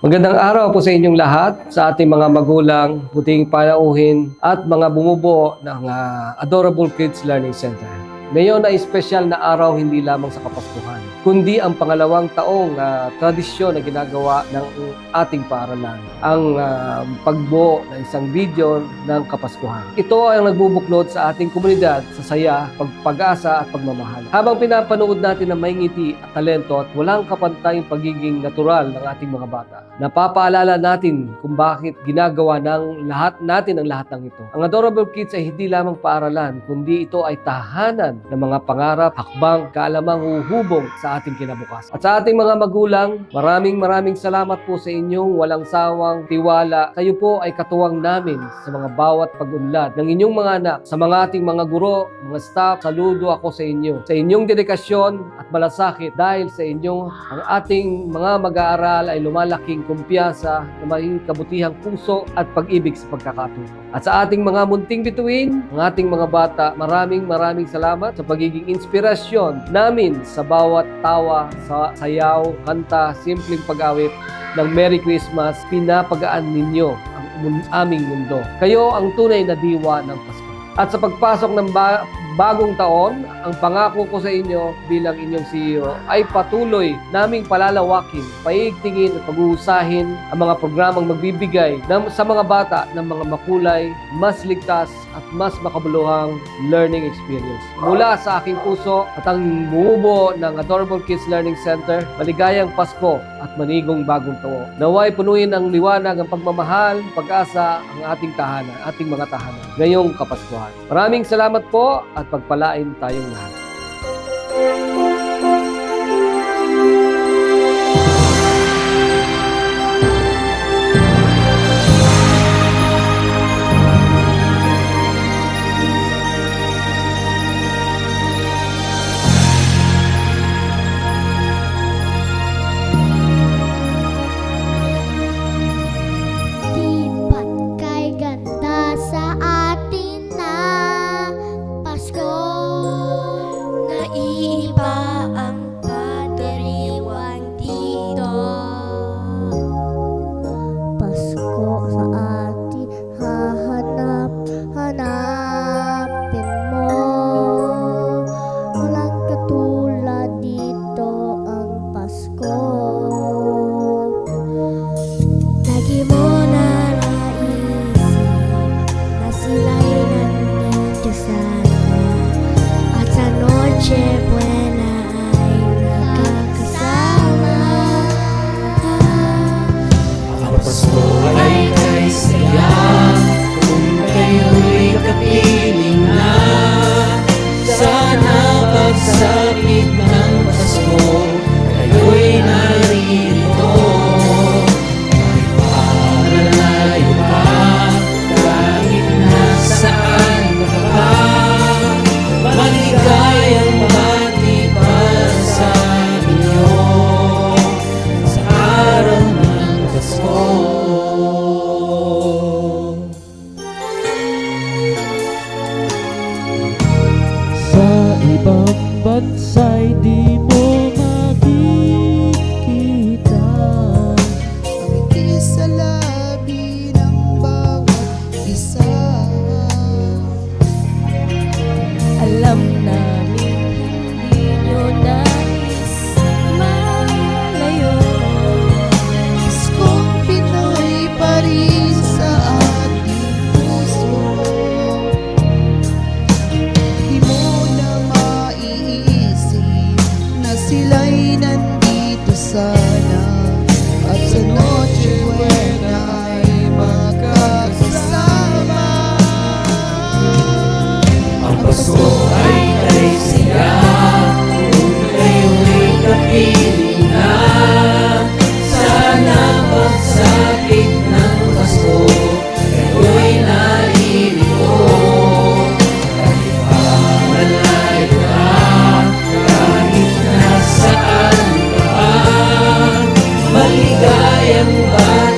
Magandang araw po sa inyong lahat, sa ating mga magulang, buting panauhin at mga bumubuo ng Adorable Kids Learning Center. Ngayon ay espesyal na araw hindi lamang sa Kapaskuhan, kundi ang pangalawang taong tradisyon na ginagawa ng ating paaralan, ang pagbuo ng isang video ng Kapaskuhan. Ito ay ang nagbubuklod sa ating komunidad sa saya, pag-asa at pagmamahal. Habang pinapanood natin ang may ngiti at talento at walang kapantay pagiging natural ng ating mga bata, napapaalala natin kung bakit ginagawa ng lahat natin ang lahat ng ito. Ang Adorable Kids ay hindi lamang paaralan, kundi ito ay tahanan ng mga pangarap, hakbang, kaalamang huhubog sa ating kinabukasan. At sa ating mga magulang, maraming salamat po sa inyong walang sawang tiwala. Kayo po ay katuwang namin sa mga bawat pag-unlad ng inyong mga anak. Sa mga ating mga guro, mga staff, saludo ako sa inyo. Sa inyong dedikasyon at malasakit dahil sa inyong ang ating mga mag-aaral ay lumalaking kumpiyansa na may kabutihang puso at pag-ibig sa pagkakatuto. At sa ating mga munting bituin, ang ating mga bata, maraming salamat sa pagiging inspirasyon namin sa bawat tawa, sa sayaw, kanta, simpleng pag-awit ng Merry Christmas. Pinapagaan ninyo ang aming mundo. Kayo ang tunay na diwa ng Pasko. At sa pagpasok ng bagong taon, ang pangako ko sa inyo bilang inyong CEO ay patuloy naming palalawakin, paigtingin at pag-uusahin ang mga programang magbibigay sa mga bata ng mga makulay, mas ligtas at mas makabuluhang learning experience. Mula sa aking puso at ang bumubuo ng Adorable Kids Learning Center, maligayang Pasko at manigong bagong taon. Naway punuin ng liwanag ang pagmamahal, pag-asa ang ating tahanan, ating mga tahanan ngayong Kapaskuhan. Maraming salamat po at pagpalain tayong lahat. Pagsapit ng Pasko, kayo'y naririto. Kahit palalayo ka, kahit nasaan ka pa, maligayang bati para sa inyo sa araw ng Pasko. Sa ibang bansa'y di mo makikita ang ngiti sa labi ng bawat isa. Alam namin hindi nyo nais malayo. Paskong Pinoy pa rin sa ating puso. Di mo na maiisip na sila'y nandito sana, at sa Noche Buena ay magkakasama. Ang Pasko ay siya kung kayo'y kapiling na. Sana pagsapit ng Pasko, kayo'y naririto. Kahit malayo ka, kahit nasaan ka pa, maligayang bati